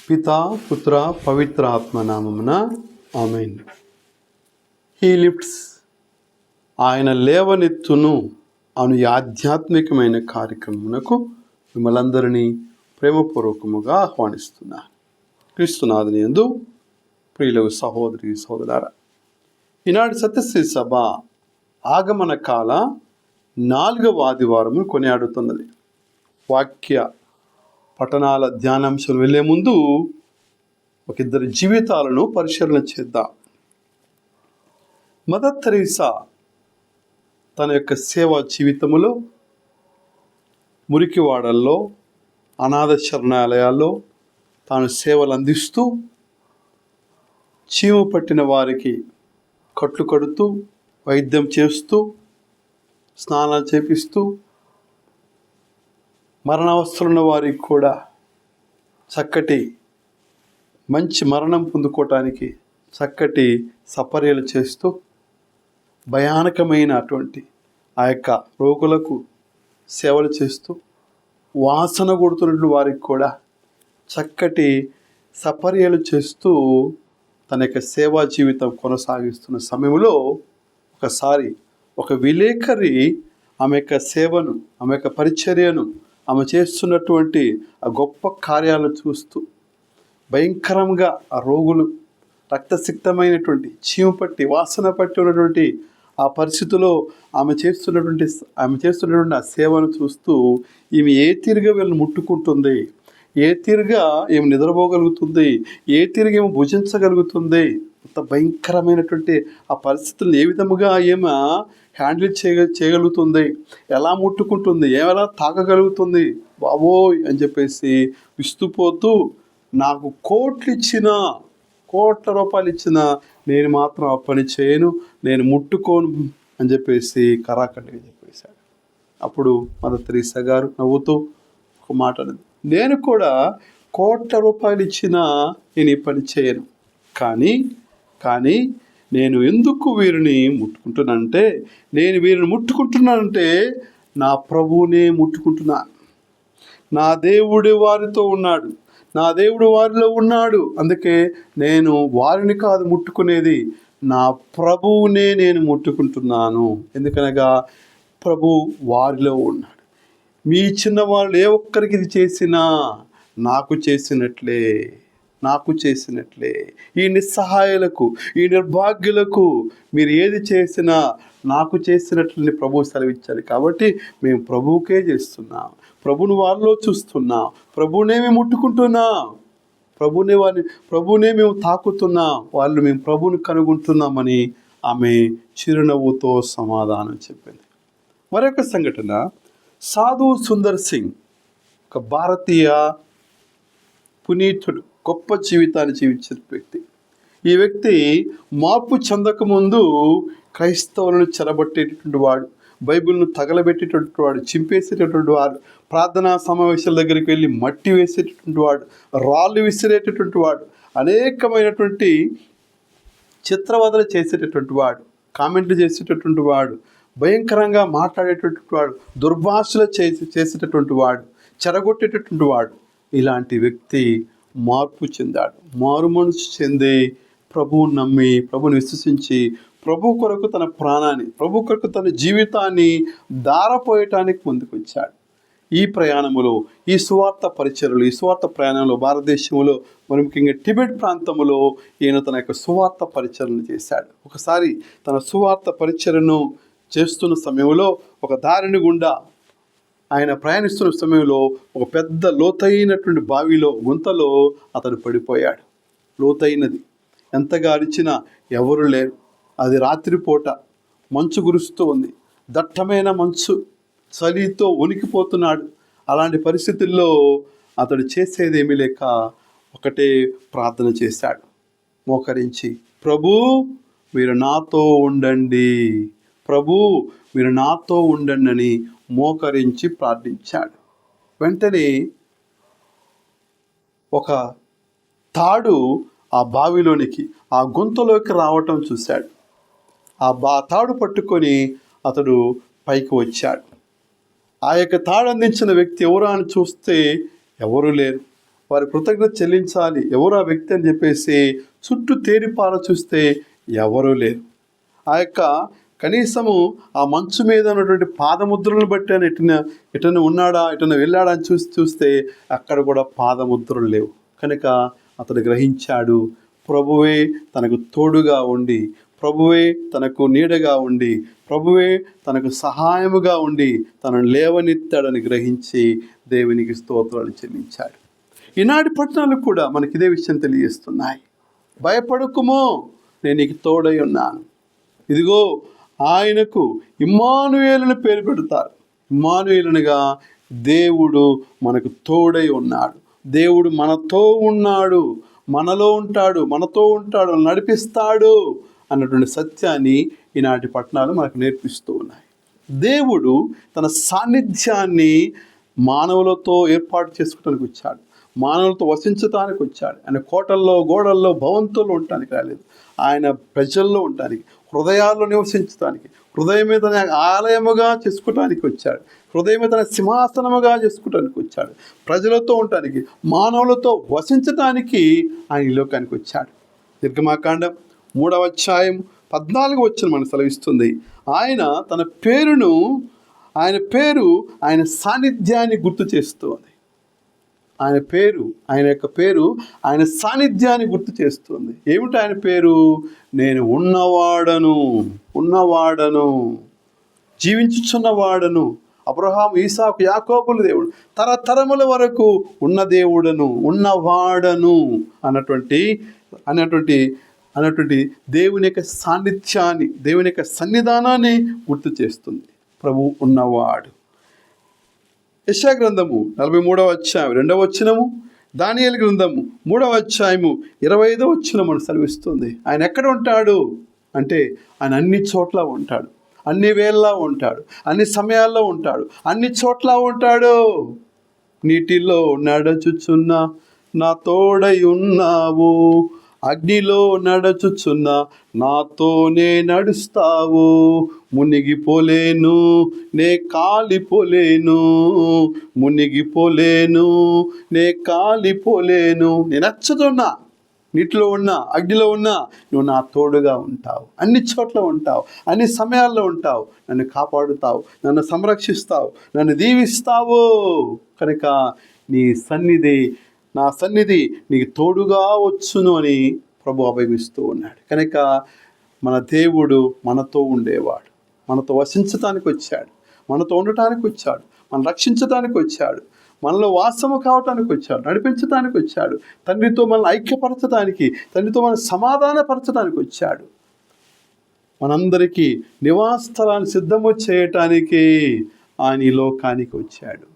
పితా పుత్ర పవిత్ర ఆత్మ నామమున ఆమేన్. హీ లిఫ్ట్స్, ఆయన లేవనెత్తును అను ఈ ఆధ్యాత్మికమైన కార్యక్రమమునకు మిమ్మల్ందరినీ ప్రేమపూర్వకముగా ఆహ్వానిస్తున్నాను. క్రీస్తునాథుని యందు ప్రియులకు సహోదరి సహోదరులారా, ఈనాటి సత్యశ్రీ సభ ఆగమన కాల 4వ ఆదివారము కొనియాడుతున్నది. వాక్య పఠనాల ధ్యానాంశాలు వెళ్ళే ముందు ఒక ఇద్దరి జీవితాలను పరిశీలన చేద్దాం. మదర్ తెరీసా తన యొక్క సేవా జీవితములో మురికివాడల్లో, అనాథ శరణాలయాల్లో తాను సేవలు అందిస్తూ, చీము పట్టిన వారికి కట్లు కడుతూ, వైద్యం చేస్తూ, స్నానాలు చేపిస్తూ, మరణావస్థలున్న వారికి కూడా చక్కటి మంచి మరణం పొందుకోవటానికి చక్కటి సపర్యలు చేస్తూ, భయానకమైన అటువంటి ఆ యొక్క రోగులకు సేవలు చేస్తూ, వాసన కొడుతున్నటువంటి వారికి కూడా చక్కటి సపర్యలు చేస్తూ తన యొక్క సేవా జీవితం కొనసాగిస్తున్న సమయంలో ఒకసారి ఒక విలేకరి ఆమె యొక్క సేవను, ఆమె యొక్క పరిచర్యను, ఆమె చేస్తున్నటువంటి ఆ గొప్ప కార్యాలను చూస్తూ భయంకరంగా ఆ రోగులు రక్తసిక్తమైనటువంటి చీము పట్టి వాసన పట్టి ఉన్నటువంటి ఆ పరిస్థితిలో ఆమె చేస్తున్నటువంటి ఆ సేవను చూస్తూ ఈమె ఏ తీరుగా వీళ్ళని ముట్టుకుంటుంది, ఏ తీరుగా ఏమి నిద్రపోగలుగుతుంది, ఏ తీరుగా ఏమి భుజించగలుగుతుంది, అంత భయంకరమైనటువంటి ఆ పరిస్థితులను ఏ విధముగా ఏమో హ్యాండిల్ చేయగలుగుతుంది, ఎలా ముట్టుకుంటుంది, ఎలా తాగగలుగుతుంది బాబోయ్ అని చెప్పేసి విస్తుపోతూ, నాకు కోట్ల రూపాయలు ఇచ్చినా నేను మాత్రం ఆ పని చేయను, నేను ముట్టుకోను అని చెప్పేసి కరాఖండిగా చెప్పేశాడు. అప్పుడు మదర్ తెరీసా గారు నవ్వుతూ ఒక మాట అనేది, నేను కూడా కోట్ల రూపాయలు ఇచ్చినా నేను ఈ పని చేయను, కానీ నేను ఎందుకు వీరిని ముట్టుకుంటున్నానంటే, నేను వీరిని ముట్టుకుంటున్నానంటే నా ప్రభువునే ముట్టుకుంటున్నాను. నా దేవుడు వారితో ఉన్నాడు, నా దేవుడు వారిలో ఉన్నాడు. అందుకే నేను వారిని కాదు ముట్టుకునేది, నా ప్రభువునే నేను ముట్టుకుంటున్నాను. ఎందుకనగా ప్రభు వారిలో ఉన్నాడు. మీ చిన్నవాళ్ళు ఏ ఒక్కరికి ఇది చేసినా నాకు చేసినట్లే. ఈ నిస్సహాయులకు, ఈ నిర్భాగ్యులకు మీరు ఏది చేసినా నాకు చేసినట్లని ప్రభువు సెలవిచ్చారు. కాబట్టి మేము ప్రభువుకే చేస్తున్నాం, ప్రభుని వారిలో చూస్తున్నాం, ప్రభువునే మేము ముట్టుకుంటున్నాం, ప్రభువునే మేము తాకుతున్నాం, వాళ్ళు మేము ప్రభువుని కనుగొంటున్నామని ఆమె చిరునవ్వుతో సమాధానం చెప్పింది. మరొక సంఘటన, సాధు సుందర్ సింగ్, ఒక భారతీయ పునీతుడు, గొప్ప జీవితాన్ని జీవించిన వ్యక్తి. ఈ వ్యక్తి మార్పు చెందకముందు క్రైస్తవులను చెరబట్టేటటువంటి వాడు, బైబిల్ను తగలబెట్టేటటువంటి వాడు, చింపేసేటటువంటి వాడు, ప్రార్థనా సమావేశాల దగ్గరికి వెళ్ళి మట్టి వేసేటటువంటి వాడు, రాళ్ళు విసిరేటటువంటి వాడు, అనేకమైనటువంటి చిత్రవదలు చేసేటటువంటి వాడు, కామెంట్లు చేసేటటువంటి వాడు, భయంకరంగా మాట్లాడేటటువంటి వాడు, దుర్భాషలు చేసేటటువంటి వాడు, చెరగొట్టేటటువంటి వాడు. ఇలాంటి వ్యక్తి మార్పు చెందాడు. మారు మనసు చెంది ప్రభువుని నమ్మి, ప్రభుని విశ్వసించి, ప్రభు కొరకు తన ప్రాణాన్ని, ప్రభు కొరకు తన జీవితాన్ని దారపోయటానికి ముందుకొచ్చాడు. ఈ ప్రయాణములో, ఈ సువార్త పరిచర్యలు, ఈ సువార్త ప్రయాణంలో భారతదేశంలో, మరి ముఖ్యంగా టిబెట్ ప్రాంతంలో ఈయన తన యొక్క సువార్త పరిచర్యను చేశాడు. ఒకసారి తన సువార్త పరిచర్యను చేస్తున్న సమయంలో ఒక దారిని గుండా ఆయన ప్రయాణిస్తున్న సమయంలో ఒక పెద్ద లోతైనటువంటి బావిలో, గుంతలో అతడు పడిపోయాడు. లోతైనది, ఎంతగా అరిచినా ఎవరు లేరు. అది రాత్రిపూట, మంచు కురుస్తూ ఉంది, దట్టమైన మంచు, చలితో వణికిపోతున్నాడు. అలాంటి పరిస్థితుల్లో అతడు చేసేదేమీ లేక ఒకటే ప్రార్థన చేశాడు, మోకరించి, ప్రభు మీరు నాతో ఉండండి, ప్రభు మీరు నాతో ఉండండి అని మోకరించి ప్రార్థించాడు. వెంటనే ఒక తాడు ఆ బావిలోనికి, ఆ గుంతలోకి రావటం చూశాడు. ఆ తాడు పట్టుకొని అతడు పైకి వచ్చాడు. ఆ యొక్క తాడు అందించిన వ్యక్తి ఎవరు అని చూస్తే ఎవరూ లేరు. వారి కృతజ్ఞత చెల్లించాలి. ఎవరు ఆ వ్యక్తి అని చెప్పేసి చుట్టూ తేరిపార చూస్తే ఎవరూ లేరు. ఆ యొక్క కనీసము ఆ మంచు మీద ఉన్నటువంటి పాదముద్రలను బట్టి అని ఎటన ఉన్నాడా, ఎటన వెళ్ళాడా అని చూస్తే అక్కడ కూడా పాదముద్రలు లేవు. కనుక అతడు గ్రహించాడు, ప్రభువే తనకు తోడుగా ఉండి, ప్రభువే తనకు నీడగా ఉండి, ప్రభువే తనకు సహాయముగా ఉండి తనను లేవనెత్తాడని గ్రహించి దేవునికి స్తోత్రాలు చెల్లించాడు. ఈనాటి పట్టణాలు కూడా మనకి ఇదే విషయం తెలియజేస్తున్నాయి. భయపడకుమో, నేను నీకు తోడై ఉన్నాను. ఇదిగో ఆయనకు ఇమ్మానుయేలుని పేరు పెడతారు. ఇమ్మానుయేలునిగా దేవుడు మనకు తోడై ఉన్నాడు. దేవుడు మనతో ఉన్నాడు, మనలో ఉంటాడు, మనతో ఉంటాడు, నడిపిస్తాడు అన్నటువంటి సత్యాన్ని ఈనాటి పట్టణాలు మనకు నేర్పిస్తూ ఉన్నాయి. దేవుడు తన సాన్నిధ్యాన్ని మానవులతో ఏర్పాటు చేసుకోవడానికి వచ్చాడు, మానవులతో వసించడానికి వచ్చాడు. ఆయన కోటల్లో, గోడల్లో, భవంతుల్లో ఉండటానికి రాలేదు. ఆయన ప్రజల్లో ఉండటానికి, హృదయాల్లో నివసించడానికి, హృదయమే తన ఆలయముగా చేసుకోవటానికి వచ్చాడు, హృదయమే తన సింహాసనముగా చేసుకోవటానికి వచ్చాడు. ప్రజలతో ఉండటానికి, మానవులతో వసించటానికి ఆయన ఈ లోకానికి వచ్చాడు. నిర్గమాకాండం 3వ అధ్యాయం 14వ వచనం మనకు సెలవిస్తుంది. ఆయన తన పేరును, ఆయన సాన్నిధ్యాన్ని గుర్తు చేస్తుంది. ఆయన యొక్క పేరు ఆయన సాన్నిధ్యాన్ని గుర్తు చేస్తుంది. ఏమిటి ఆయన పేరు? నేను ఉన్నవాడను, జీవించుచున్నవాడను, అబ్రహాము, ఇసాకు, యాకోబుల దేవుడు, తరతరముల వరకు ఉన్న దేవుడను, ఉన్నవాడను అన్నటువంటి దేవుని యొక్క సాన్నిధ్యాన్ని, దేవుని యొక్క సన్నిధానాన్ని గుర్తు చేస్తుంది. ప్రభువు ఉన్నవాడు. యెషయా గ్రంథము 43వ అధ్యాయం 2వ వచనము, దానియేలు గ్రంథము 3వ అధ్యాయము 25వ వచనం మనకు సెలవిస్తుంది. ఆయన ఎక్కడ ఉంటాడు అంటే ఆయన అన్ని చోట్ల ఉంటాడు, అన్ని వేళలా ఉంటాడు, అన్ని సమయాల్లో ఉంటాడు, అన్ని చోట్ల ఉంటాడు. నీటిలో నడుచుచున్న నా తోడై ఉన్నావు, అగ్నిలో నడుచుచున్న నాతోనే నడుస్తావు, మునిగిపోలేను నే కాలిపోలేను, నేను నచ్చుతున్నా, నీటిలో ఉన్నా, అగ్నిలో ఉన్నా నువ్వు నా తోడుగా ఉంటావు, అన్ని చోట్ల ఉంటావు, అన్ని సమయాల్లో ఉంటావు, నన్ను కాపాడుతావు, నన్ను సంరక్షిస్తావు, నన్ను దీవిస్తావు. కనుక నా సన్నిధి నీకు తోడుగా వచ్చును అని ప్రభు అభయమిస్తూ ఉన్నాడు. కనుక మన దేవుడు మనతో ఉండేవాడు, మనతో వసించటానికి వచ్చాడు, మనతో ఉండటానికి వచ్చాడు, మనం రక్షించటానికి వచ్చాడు, మనలో వాసము కావటానికి వచ్చాడు, నడిపించడానికి వచ్చాడు, తండ్రితో మనల్ని ఐక్యపరచడానికి, తండ్రితో మనం సమాధానపరచడానికి వచ్చాడు, మనందరికీ నివాస స్థలాన్ని సిద్ధము చేయటానికి ఆయన ఈ లోకానికి వచ్చాడు.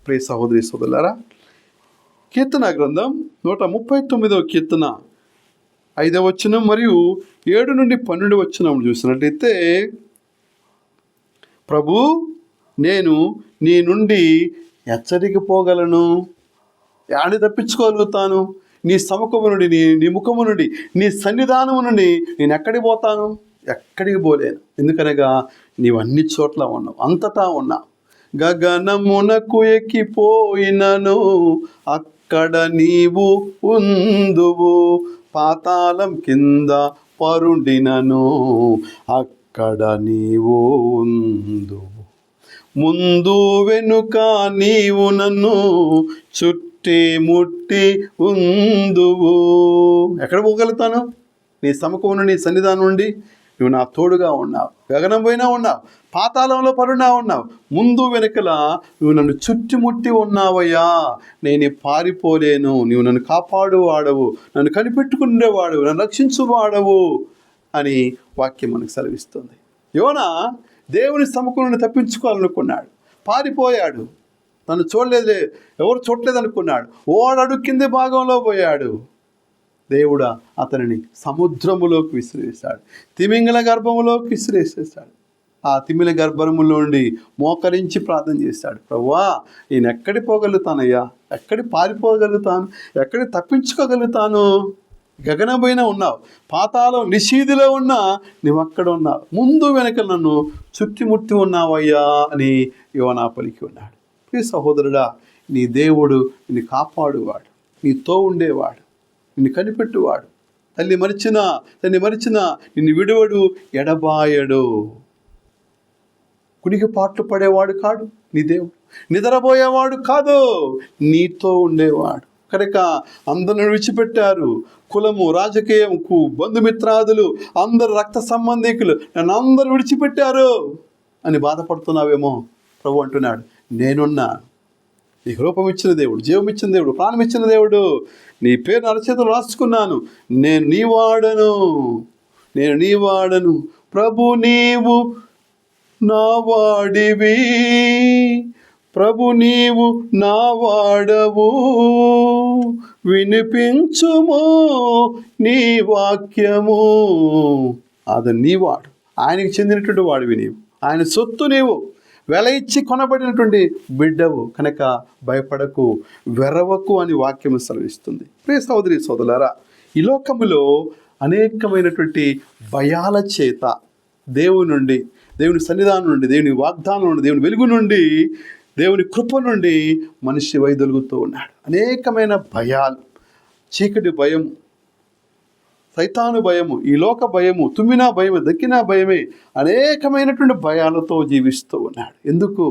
ప్రియ సహోదరి సోదరులారా, కీర్తన గ్రంథం 139వ కీర్తన 5వ వచనం మరియు 7 నుండి 12 వచనం చూసినట్లయితే, ప్రభు నేను నీ నుండి ఎచ్చరికి పోగలను, యాడి తప్పించుకోగలుగుతాను? నీ సముఖము నుండి, నీ ముఖము నుండి, నీ సన్నిధానము నుండి నేను ఎక్కడికి పోతాను? ఎక్కడికి పోలేను. ఎందుకనగా నీవు అన్ని చోట్ల ఉన్నావు, అంతటా ఉన్నావు. గగనమునకు ఎక్కిపోయినను అక్కడ నీవు ఉందువు, పాతాళం కింద పరుండినను అక్కడ నీవు ఉందువు, ముందు వెనుక నీవు నన్ను చుట్టి ముట్టి ఉందువు. ఎక్కడ పోగలుగుతాను? నీ సముఖం నుండి, నీ సన్నిధానం నుండి నువ్వు నా తోడుగా ఉన్నావు. గగనం పోయినా ఉన్నావు, పాతాళంలో పరునా ఉన్నావు, ముందు వెనకల నువ్వు నన్ను చుట్టుముట్టి ఉన్నావయ్యా. నేను పారిపోలేను, నువ్వు నన్ను కాపాడువాడవు, నన్ను కనిపెట్టుకునేవాడవు, నన్ను రక్షించువాడవు అని వాక్యం మనకు సెలవిస్తుంది. యోనా దేవుని సముఖం నుండి తప్పించుకోవాలనుకున్నాడు, పారిపోయాడు, తను ఎవరు చూడలేదు అనుకున్నాడు, ఓడడు కింది భాగంలో పోయాడు. దేవుడు అతనిని సముద్రములోకి విసిరేశాడు, తిమింగల గర్భములోకి విసిరేసేశాడు. ఆ తిమిల గర్భములో నుండి మోకరించి ప్రార్థన చేశాడు, ప్రభువా నేను ఎక్కడికి పోగలుగుతానయ్యా, ఎక్కడికి పారిపోగలుగుతాను, ఎక్కడికి తప్పించుకోగలుగుతాను? గగనం పైన ఉన్నావు, పాతాళం నిషీధిలో ఉన్నా నువ్వు అక్కడ ఉన్నావు, ముందు వెనక నన్ను చుట్టుముట్టి ఉన్నావయ్యా అని యోనా పలికి ఉన్నాడు. ప్రియ సహోదరుడా, నీ దేవుడు నిన్ను కాపాడువాడు, నీతో ఉండేవాడు, నిన్ను కనిపెట్టువాడు. తల్లి మరిచినా నిన్ను విడువడు, ఎడబాయడు. కునికి పాటలు పడేవాడు కాడు నీ దేవుడు, నిద్రపోయేవాడు కాదు, నీతో ఉండేవాడు. కనుక అందరిని విడిచిపెట్టారు. కులము, రాజకీయంకు, బంధుమిత్రాదులు, అందరు రక్త సంబంధికులు నన్ను అందరూ విడిచిపెట్టారు అని బాధపడుతున్నావేమో. ప్రభు అంటున్నాడు, నేనున్నా. నీకు రూపం ఇచ్చిన దేవుడు, జీవం ఇచ్చిన దేవుడు, ప్రాణం ఇచ్చిన దేవుడు, నీ పేరు అరచేతులు రాసుకున్నాను. నేను నీ వాడను. ప్రభు నీవు నా వాడివి, ప్రభు నీవు నా వాడవు, వినిపించుమో నీ వాక్యము. అది నీ వాడు, ఆయనకి చెందినటువంటి వాడివి నీవు, ఆయన సొత్తు నీవు, వెల ఇచ్చి కొనబడినటువంటి బిడ్డవు. కనుక భయపడకు, వెరవకు అని వాక్యము సెలవిస్తుంది. ప్రియ సోదరి సోదరులారా, ఈ లోకములో అనేకమైనటువంటి భయాల చేత దేవుని నుండి, దేవుని సన్నిధానం నుండి, దేవుని వాగ్దానం నుండి, దేవుని వెలుగు నుండి, దేవుని కృప నుండి మనిషి వైదొలుగుతూ ఉన్నాడు. అనేకమైన భయాలు, చీకటి భయము, సైతాను భయము, ఈ లోక భయము, తుమ్మినా భయమే, దక్కినా భయమే, అనేకమైనటువంటి భయాలతో జీవిస్తూ ఉన్నాడు. ఎందుకు?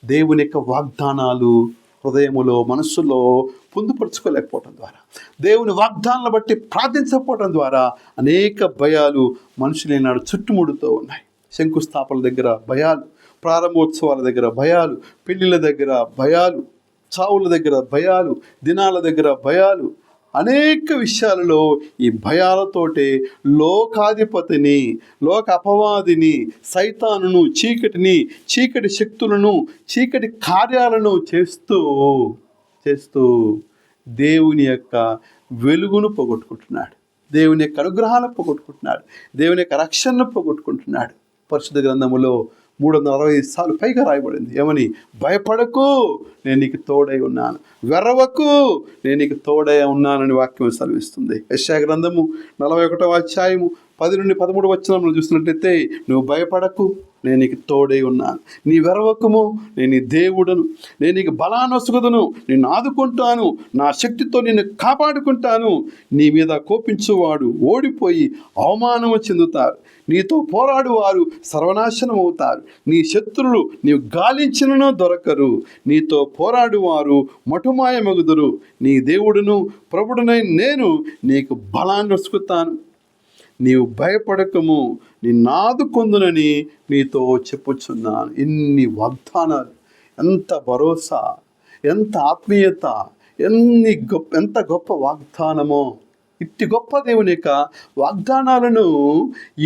దేవుని యొక్క వాగ్దానాలు హృదయములో, మనస్సులో పొందుపరుచుకోలేకపోవటం ద్వారా, దేవుని వాగ్దానాలను బట్టి ప్రార్థించకపోవటం ద్వారా అనేక భయాలు మనుషులు నాడు చుట్టుముడుతూ ఉన్నాయి. శంకుస్థాపనల దగ్గర భయాలు, ప్రారంభోత్సవాల దగ్గర భయాలు, పెళ్ళిళ్ళ దగ్గర భయాలు, చావుల దగ్గర భయాలు, దినాల దగ్గర భయాలు, అనేక విషయాలలో ఈ భయాలతోటే లోకాధిపతిని, లోక అపవాదిని, సైతానును, చీకటి శక్తులను, చీకటి కార్యాలను చేస్తూ దేవుని యొక్క వెలుగును పోగొట్టుకుంటున్నాడు, దేవుని యొక్క అనుగ్రహాలను పోగొట్టుకుంటున్నాడు, దేవుని యొక్క రక్షణను పోగొట్టుకుంటున్నాడు. పరిశుద్ధ గ్రంథములో 365 సార్లు పైగా రాయబడింది. ఏమని? భయపడకు, నేను నీకు తోడై ఉన్నాను, వెర్రవకు, నేను నీకు తోడై ఉన్నానని వాక్యం సెలవిస్తుంది. యెషయా గ్రంథము 41వ అధ్యాయము 10 నుండి 13 వచనములు చూసినట్లయితే, నువ్వు భయపడకు, నేను నీకు తోడై ఉన్నాను, నీ వెరవకము, నేను నీ దేవుడను, నేను నీకు బలానొసగుదును, నిన్ను ఆదుకుంటాను, నా శక్తితో నిన్ను కాపాడుకుంటాను. నీ మీద కోపించువాడు ఓడిపోయి అవమానము చెందుతారు, నీతో పోరాడు వారు సర్వనాశనం అవుతారు, నీ శత్రులు నీవు గాలించినను దొరకరు, నీతో పోరాడు వారు మటుమాయమగుదురు. నీ దేవుడును ప్రభుడునై నేను నీకు బలాన్ని వసుకుతాను, నీవు భయపడకము, నిన్నాదుకొందునని నీతో చెప్పుచున్నాను. ఎన్ని వాగ్దానాలు, ఎంత భరోసా, ఎంత ఆత్మీయత, ఎంత గొప్ప వాగ్దానమో. ఇట్టి గొప్ప దేవుని యొక్క వాగ్దానాలను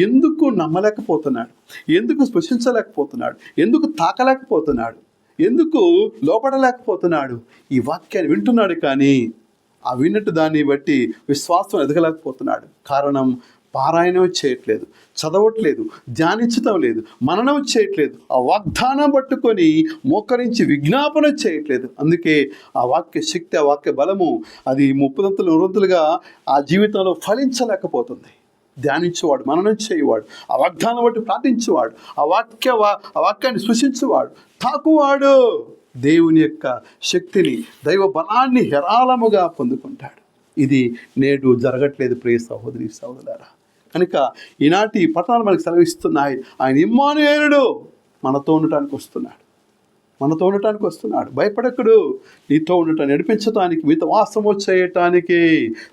ఎందుకు నమ్మలేకపోతున్నాడు? ఎందుకు స్పృశించలేకపోతున్నాడు? ఎందుకు తాకలేకపోతున్నాడు? ఎందుకు లోపడలేకపోతున్నాడు? ఈ వాక్యాన్ని వింటున్నాడు, కానీ ఆ విన్నట్టు దాన్ని బట్టి విశ్వాసం ఎదగలేకపోతున్నాడు. కారణం, పారాయణం చేయట్లేదు, చదవట్లేదు, ధ్యానించటం లేదు, మననం చేయట్లేదు, ఆ వాగ్దానం పట్టుకొని మోకరించి విజ్ఞాపన చేయట్లేదు. అందుకే ఆ వాక్య శక్తి, ఆ వాక్య బలము అది 30 100గా ఆ జీవితంలో ఫలించలేకపోతుంది. ధ్యానించేవాడు, మననం చేయవాడు, ఆ వాగ్దానం బట్టి ప్రార్థించేవాడు, ఆ వాక్యాన్ని సృష్టించేవాడు, తాకువాడు దేవుని యొక్క శక్తిని, దైవ బలాన్ని హేరాళముగా పొందుకుంటాడు. ఇది నేడు జరగట్లేదు ప్రియ సహోదరి సహోదరులారా. కనుక ఈనాటి పట్టణాలు మనకు సెలవిస్తున్నాయి, ఆయన ఇమ్మానుయేలుడు మనతో ఉండటానికి వస్తున్నాడు. భయపడకుడు, నీతో ఉండటానికి, నడిపించటానికి, మీతో వాసము చేయటానికి,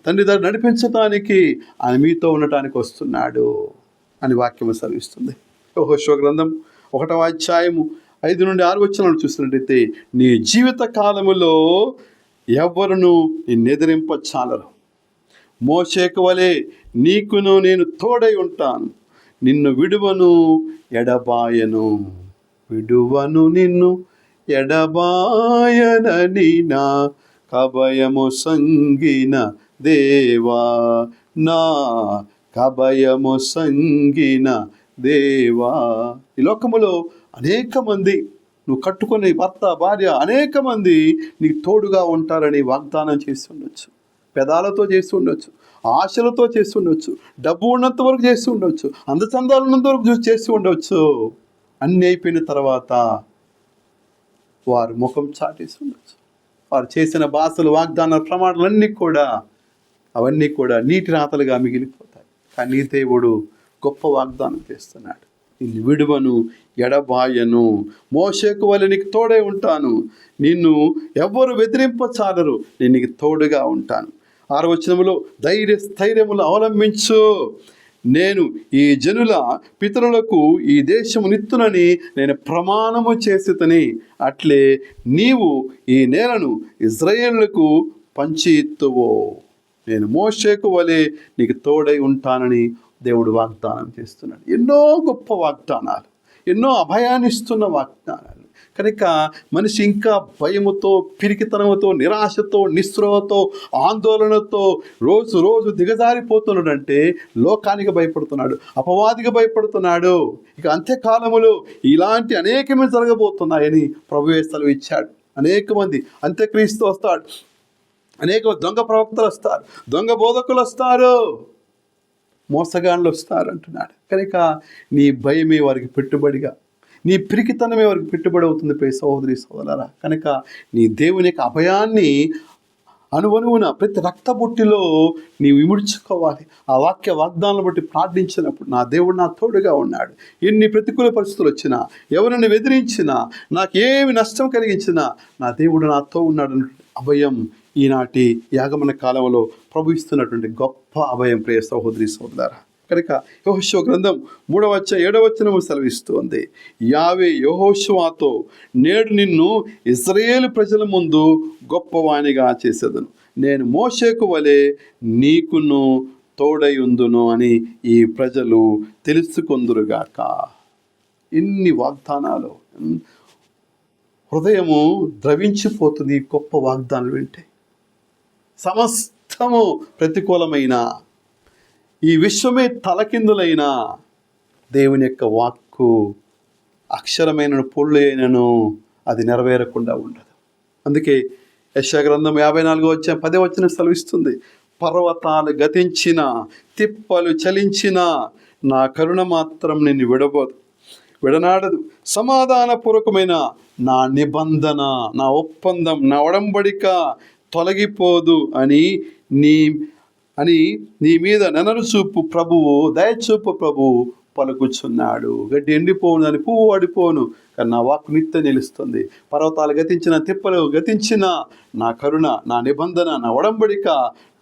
తండ్రి దగ్గర నడిపించటానికి ఆయన మీతో ఉండటానికి వస్తున్నాడు అని వాక్యము సెలవిస్తుంది. యెహోషువ గ్రంథం 1వ అధ్యాయము 5 నుండి 6 వచనాలు చూసినట్టయితే, నీ జీవిత కాలములో ఎవ్వరును నిన్నెదిరింపచాలరు, మోషేకు వలె నీకును నేను తోడై ఉంటాను, నిన్ను విడువను ఎడబాయను, నిన్ను ఎడబాయనని నా కభయము సంగిన దేవా, నా కభయము సంగిన దేవా. ఈ లోకములో అనేక మంది, నువ్వు కట్టుకునే భర్త, భార్య, అనేక మంది నీకు తోడుగా ఉంటారని వాగ్దానం చేసి ఉండొచ్చు, పెదాలతో చేసి ఉండొచ్చు, ఆశలతో చేసి ఉండొచ్చు, డబ్బు ఉన్నంత వరకు చేసి ఉండొచ్చు, అందచందాలు ఉన్నంత వరకు చేసి ఉండొచ్చు. అన్నీ అయిపోయిన తర్వాత వారు ముఖం చాటేసి ఉండొచ్చు. వారు చేసిన భాషలు, వాగ్దానాల ప్రమాణాలన్నీ కూడా అవన్నీ కూడా నీటి రాతలుగా మిగిలిపోతాయి. కానీ నీ దేవుడు గొప్ప వాగ్దానం చేస్తున్నాడు. నిన్ను విడువను, ఎడబాయను, మోషేకు వలె నీకు తోడై ఉంటాను, నిన్ను ఎవ్వరు వ్యతిరింపచాలరు, నేను నీకు తోడుగా ఉంటాను. 6వ వచనములో స్థైర్యములు అవలంబించు, నేను ఈ జనుల పితరులకు ఈ దేశము నిత్తునని నేను ప్రమాణము చేసితని, అట్లే నీవు ఈ నేలను ఇశ్రాయేలులకు పంచి ఇత్తువో, నేను మోషేకు వలె నీకు తోడై ఉంటానని దేవుడు వాగ్దానం చేస్తున్నాడు. ఎన్నో గొప్ప వాగ్దానాలు, ఎన్నో అభయాన్ని ఇస్తున్న వాగ్దానాలు. కనుక మనిషి ఇంకా భయముతో, పిరికితనముతో, నిరాశతో, నిస్పృహతో, ఆందోళనతో రోజు దిగజారిపోతున్నాడంటే లోకానికి భయపడుతున్నాడు, అపవాదికి భయపడుతున్నాడు. ఇక అంత్యకాలములో ఇలాంటి అనేకమే జరగబోతున్నాయని ప్రభువే సెలవు ఇచ్చాడు. అనేక మంది అంత్యక్రీస్తు వస్తాడు, అనేక దొంగ ప్రవక్తలు వస్తారు, దొంగ బోధకులు వస్తారు, మోసగాళ్ళు వస్తారు అంటున్నాడు. కనుక నీ భయమే వారికి పెట్టుబడిగా, నీ పిరికితనమే వారికి పెట్టుబడి అవుతుంది ప్రియ సహోదరి సహోదరులారా. కనుక నీ దేవుని యొక్క అభయాన్ని అనువనువున ప్రతి రక్తబొట్టిలో నీవు ఇముడ్చుకోవాలి. ఆ వాగ్దానాలను బట్టి ప్రార్థించినప్పుడు నా దేవుడు నా తోడుగా ఉన్నాడు, ఎన్ని ప్రతికూల పరిస్థితులు వచ్చినా, ఎవరిని వెదిరించినా, నాకేమి నష్టం కలిగించినా నా దేవుడు నాతో ఉన్నాడు అభయం ఈనాటి యాగమన కాలంలో ప్రభు ఇస్తున్నటువంటి గొప్ప అభయం ప్రియ సహోదరి సహోదరులారా. కనుక యెహోషువ గ్రంథం 3వ 7వ సెలవిస్తుంది, యావే యెహోషువతో నేడు నిన్ను ఇశ్రాయేలు ప్రజల ముందు గొప్పవానిగా చేసేదను, నేను మోషేకు వలె నీకును తోడై ఉందును అని ఈ ప్రజలు తెలుసుకొందురుగాక. ఇన్ని వాగ్దానాలు, హృదయము ద్రవించిపోతుంది ఈ గొప్ప వాగ్దానాలు వింటే. సమస్తము ప్రతికూలమైన, ఈ విశ్వమే తలకిందులైన దేవుని యొక్క వాక్కు అక్షరమైన పొళ్ళు అయినను అది నెరవేరకుండా ఉండదు. అందుకే యెషయా గ్రంథం 54వ 10వ సెలవిస్తుంది, పర్వతాలు గతించిన, తిప్పలు చలించిన, నా కరుణ మాత్రం నిన్ను విడనాడదు, సమాధానపూర్వకమైన నా నిబంధన, నా ఒప్పందం, నా ఒడంబడిక తొలగిపోదు అని నీ మీద నెనరు చూపు ప్రభువు, దయచూపు ప్రభువు పలుకుచున్నాడు. గడ్డి ఎండిపోను, అని పువ్వు వాడిపోను, కానీ నా వాక్కు నిత్యం నిలుస్తుంది. పర్వతాలు గతించిన, తిప్పలు గతించిన, నా కరుణ, నా నిబంధన, నా ఒడంబడిక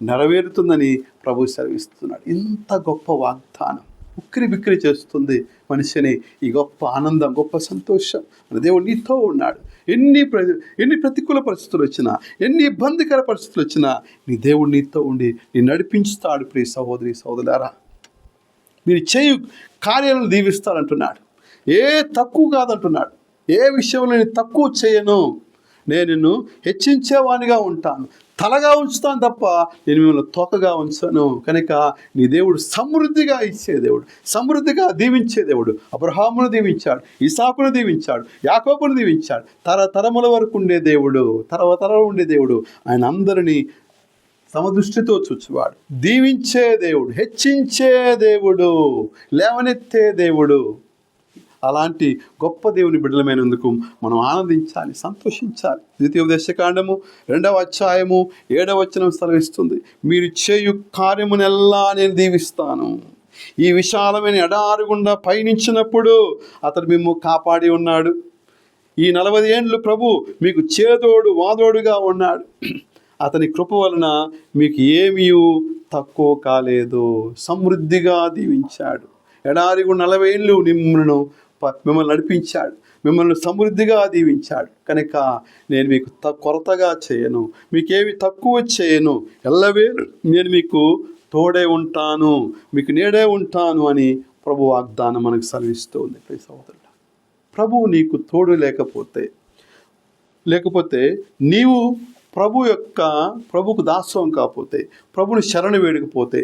నెరవేరుతుందని ప్రభు సెలవిస్తున్నాడు. ఇంత గొప్ప వాగ్దానం ఉక్కిరి బిక్కిరి చేస్తుంది మనిషిని. ఈ గొప్ప ఆనందం, గొప్ప సంతోషం, మన దేవుడు నీతో ఉన్నాడు. ఎన్ని ప్రతికూల పరిస్థితులు వచ్చినా, ఎన్ని ఇబ్బందికర పరిస్థితులు వచ్చినా నీ దేవుడు నీతో ఉండి నీ నడిపించుతాడు. ప్రియ సహోదరి సహోదరులారా, మీరు చేయు కార్యాలను దీవిస్తాడంటున్నాడు. ఏ తక్కువ కాదంటున్నాడు. ఏ విషయంలో నేను తక్కువ చేయను, నేను నిన్ను హెచ్చించేవానిగా ఉంటాను, తలగా ఉంచుతాను తప్ప నేను మిమ్మల్ని తోకగా ఉంచాను. కనుక నీ దేవుడు సమృద్ధిగా ఇచ్చే దేవుడు, సమృద్ధిగా దీవించే దేవుడు. అబ్రహామును దీవించాడు, ఇసాకును దీవించాడు, యాకోబును దీవించాడు. తరతరముల వరకు ఉండే దేవుడు, తరతరం ఉండే దేవుడు. ఆయన అందరినీ సమదృష్టితో చూచువాడు, దీవించే దేవుడు, హెచ్చించే దేవుడు, లేవనెత్తే దేవుడు. అలాంటి గొప్ప దేవుని బిడ్డలమైనందుకు మనం ఆనందించాలి, సంతోషించాలి. ద్వితీయోపదేశకాండము 2వ 7వ సెలవిస్తుంది, మీరు చేయు కార్యమునెల్లా నేను దీవిస్తాను. ఈ విశాలమైన ఎడారి గుండా పయనించినప్పుడు అతడు మిమ్ము కాపాడి ఉన్నాడు. ఈ 40 ఏండ్లు ప్రభు మీకు చేదోడు వాదోడుగా ఉన్నాడు. అతని కృప వలన మీకు ఏమీ తక్కువ కాలేదు. సమృద్ధిగా దీవించాడు. ఎడారి గుండా 40 ఏళ్ళు మిమ్మల్ని నడిపించాడు, మిమ్మల్ని సమృద్ధిగా దీవించాడు. కనుక నేను మీకు కొరతగా చేయను, మీకేమి తక్కువ చేయను, ఎల్లవేళ నేను మీకు తోడే ఉంటాను, మీకు నీడే ఉంటాను అని ప్రభు వాగ్దానం మనకు సెలవిస్తూ ఉంది. ప్రియ సహోదరుడా, ప్రభువు నీకు తోడు లేకపోతే నీవు ప్రభుకు దాస్యం కాకపోతే, ప్రభుని శరణు వేడకపోతే,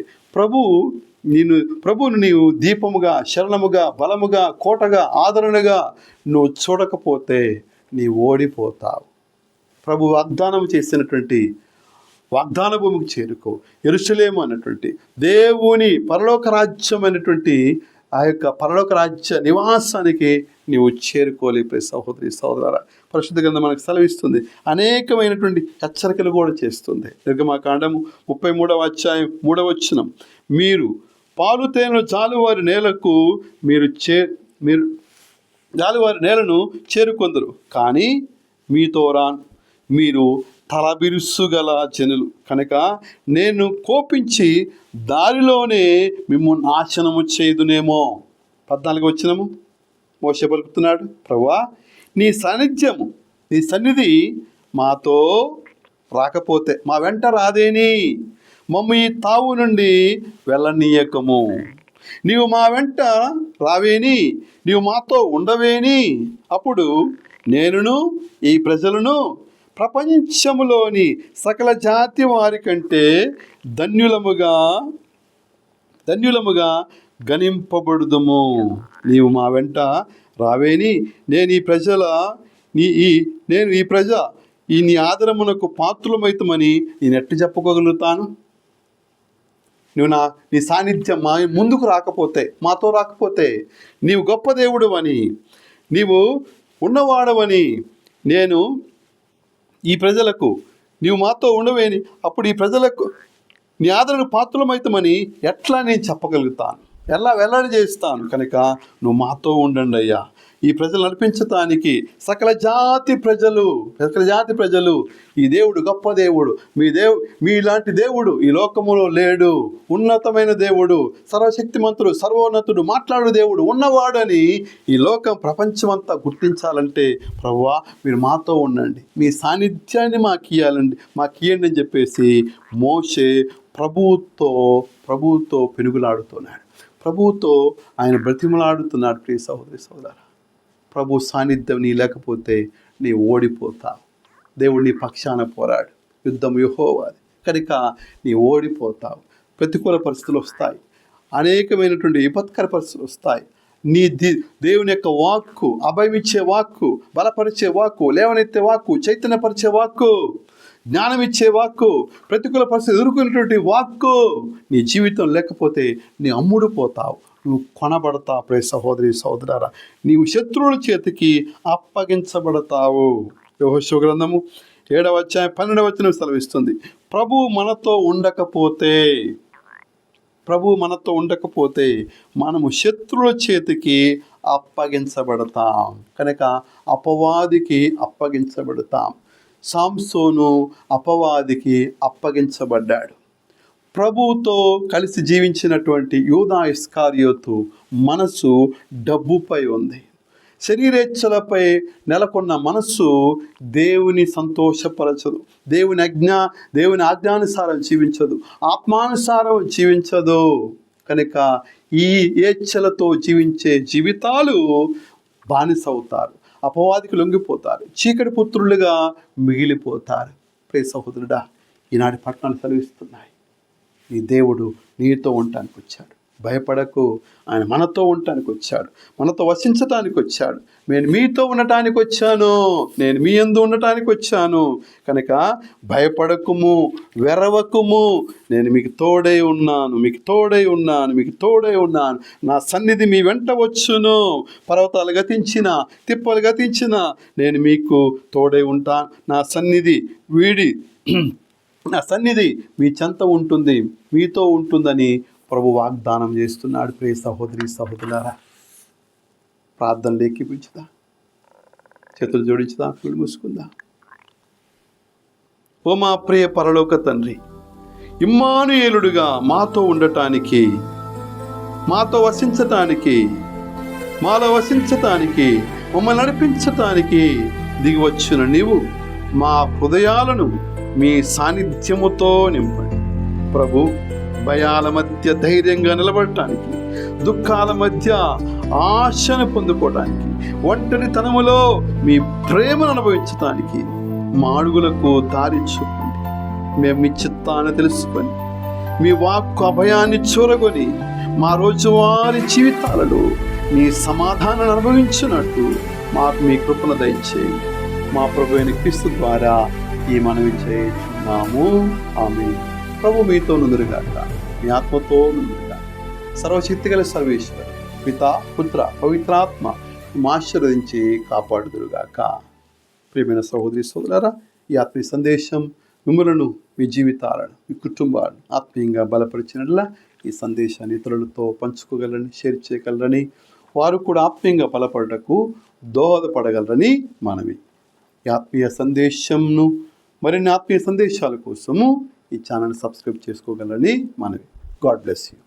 ప్రభువును నీవు దీపముగా, శరణముగా, బలముగా, కోటగా, ఆదరణగా నువ్వు చూడకపోతే నీవు ఓడిపోతావు. ప్రభు వాగ్దానం చేసినటువంటి వాగ్దాన భూమికి చేరుకో. యెరూషలేము అన్నటువంటి దేవుని పరలోక రాజ్యం అనేటువంటి ఆ యొక్క పరలోక రాజ్య నివాసానికి నీవు చేరుకోలేవు. ప్రియ సహోదరి సహోదరా, పరిశుద్ధ గ్రంథం మనకు సెలవిస్తుంది, అనేకమైనటువంటి హెచ్చరికలు కూడా చేస్తుంది. నిర్గమకాండము 33వ అధ్యాయం 3వ వచనం, మీరు పాలు తేనెలు జాలువారి నేలకు మీరు జాలువారి నేలను చేరుకొందరు, కానీ మీతో రాను, మీరు తలబిరుసుగల జనులు కనుక నేను కోపించి దారిలోనే మిమ్మల్ని నాశనము చేయుదునేమో. 14వ వచనము మోషే పలుకుతున్నాడు, ప్రభువా నీ సాన్నిధ్యము, నీ సన్నిధి మాతో రాకపోతే, మా వెంట రాదేని, మమ్మ ఈ తావు నుండి వెళ్ళనీయకము. నీవు మా వెంట రావేని, నీవు మాతో ఉండవేని, అప్పుడు నేనును ఈ ప్రజలను ప్రపంచములోని సకల జాతి వారి కంటే ధన్యులముగా గణింపబడుదుము. నీవు మా వెంట రావేని, నేను ఈ ప్రజ నీ ఆదరమునకు పాత్రులమైతమని నేను ఎట్టు చెప్పుకోగలుగుతాను? నువ్వు నీ సాన్నిధ్యం మా ముందుకు రాకపోతే, మాతో రాకపోతే, నీవు గొప్ప దేవుడు అని, నీవు ఉన్నవాడవని, నేను ఈ ప్రజలకు నీవు మాతో ఉండవేని, అప్పుడు ఈ ప్రజలకు నీ ఆదరణ పాత్రలమైతమని ఎట్లా నేను చెప్పగలుగుతాను? ఎలా వెల్లడి చేస్తాను? కనుక నువ్వు మాతో ఉండండి అయ్యా. ఈ ప్రజలు నడిపించటానికి సకల జాతి ప్రజలు ఈ దేవుడు గొప్ప దేవుడు, మీలాంటి దేవుడు ఈ లోకములో లేడు, ఉన్నతమైన దేవుడు, సర్వశక్తిమంతుడు, సర్వోన్నతుడు, మాట్లాడు దేవుడు ఉన్నవాడని ఈ లోకం ప్రపంచమంతా గుర్తించాలంటే ప్రభువా మీరు మాతో ఉండండి, మీ సాన్నిధ్యాన్ని మాకు ఇయ్యండి అని చెప్పేసి మోషే ప్రభువుతో పెనుగులాడుతున్నాడు. ప్రభువుతో ఆయన బ్రతిమలాడుతున్నాడు. ప్రియ సహోదరి సహోదరా, ప్రభు సాన్నిధ్యం నీ లేకపోతే నీ ఓడిపోతావు. దేవుడు నీ పక్షాన పోరాడు, యుద్ధం యెహోవాది కనుక నీ ఓడిపోతావు. ప్రతికూల పరిస్థితులు వస్తాయి, అనేకమైనటువంటి విపత్కర పరిస్థితులు వస్తాయి. నీ దేవుని యొక్క వాక్కు, అభయమిచ్చే వాక్కు, బలపరిచే వాక్కు, లేవనెత్తే వాక్కు, చైతన్యపరిచే వాక్కు, జ్ఞానమిచ్చే వాక్కు, ప్రతికూల పరిస్థితి ఎదుర్కొనేటువంటి వాక్కు నీ జీవితం లేకపోతే నీ అమ్ముడుపోతావు, నువ్వు కొనబడతావు. ప్రియ సహోదరి సహోదరారా, నీవు శత్రువుల చేతికి అప్పగించబడతావు. యెహోషువ గ్రంథము 7వ అధ్యాయం 12వ వచనం సెలవిస్తుంది, ప్రభువు మనతో ఉండకపోతే మనము శత్రువుల చేతికి అప్పగించబడతాం. కనుక అపవాదికి అప్పగించబడతాం. సాంసోను అపవాదికి అప్పగించబడ్డాడు. ప్రభువుతో కలిసి జీవించినటువంటి యూదా ఇస్కారియోతు మనసు డబ్బుపై ఉంది. శరీరేచ్ఛలపై నెలకొన్న మనస్సు దేవుని సంతోషపరచదు, దేవుని ఆజ్ఞానుసారం జీవించదు, ఆత్మానుసారం జీవించదు. కనుక ఈ ఏచ్ఛలతో జీవించే జీవితాలు బానిసవుతారు, అపవాదికి లొంగిపోతారు, చీకటి పుత్రులుగా మిగిలిపోతారు. ప్రియ సహోదరుడా, ఈనాటి పట్టణాలు సెలవిస్తున్నాయి, నీ దేవుడు నీతో ఉండటానికి వచ్చాడు. భయపడకు, ఆయన మనతో ఉండటానికి వచ్చాడు, మనతో వసించటానికి వచ్చాడు. నేను మీతో ఉండటానికి వచ్చాను, నేను మీ యందు ఉండటానికి వచ్చాను. కనుక భయపడకుము, వెరవకుము, నేను మీకు తోడై ఉన్నాను. నా సన్నిధి మీ వెంట వచ్చును. పర్వతాలు గతించిన, తిప్పలు గతించిన నేను మీకు తోడై ఉంటాను. నా సన్నిధి మీ చెంత ఉంటుంది, మీతో ఉంటుందని ప్రభు వాగ్దానం చేస్తున్నాడు. ప్రియ సహోదరి సహోదరులారా, ప్రార్థనలు ఎక్కిపించుదా, చేతులు జోడించుదా, కళ్ళు మూసుకుందా. ఓ మా ప్రియ పరలోక తండ్రి, ఇమ్మానుయేలుడుగా మాతో ఉండటానికి, మాలో వసించటానికి, మమ్మల్ని నడిపించటానికి దిగివచ్చిన నీవు మా హృదయాలను మీ సాన్నిధ్యముతో నింపండి ప్రభు. భయాల మధ్య ధైర్యంగా నిలబడటానికి, దుఃఖాల మధ్య ఆశను పొందుకోవడానికి, ఒంటరితనములో మీ ప్రేమను అనుభవించటానికి మా అడుగులకు దారి చూపండి. మేము మీ చిత్తాన్ని తెలుసుకొని, మీ వాక్కు అభయాన్ని చూరగొని, మా రోజువారీ జీవితాలలో మీ సమాధానాన్ని అనుభవించినట్టు మాకు మీ కృపను దయచేయండి. మా ప్రభువైన క్రీస్తు ద్వారా ఈ మనవి చేస్తున్నాము. ఆమేన్. ప్రభు మీతో నుందురుగాక, మీ ఆత్మతో నుందురుగాక. సర్వశక్తిగల సర్వేశ్వరుడు పిత పుత్ర పవిత్రాత్మ ఆశీర్వదించి కాపాడుదురుగాక. ప్రియమైన సహోదరి సోదరులారా, ఈ ఆత్మీయ సందేశం మిమ్మలను, మీ జీవితాలను, మీ కుటుంబాలను ఆత్మీయంగా బలపరిచినట్లా ఈ సందేశాన్ని ఇతరులతో పంచుకోగలరని, షేర్ చేయగలరని, వారు కూడా ఆత్మీయంగా బలపడటకు దోహదపడగలరని మనవి. ఈ ఆత్మీయ సందేశంను మరిన్ని ఆత్మీయ సందేశాల కోసము ఈ ఛానల్ సబ్స్క్రైబ్ చేసుకోగలరని మనవి. God bless you.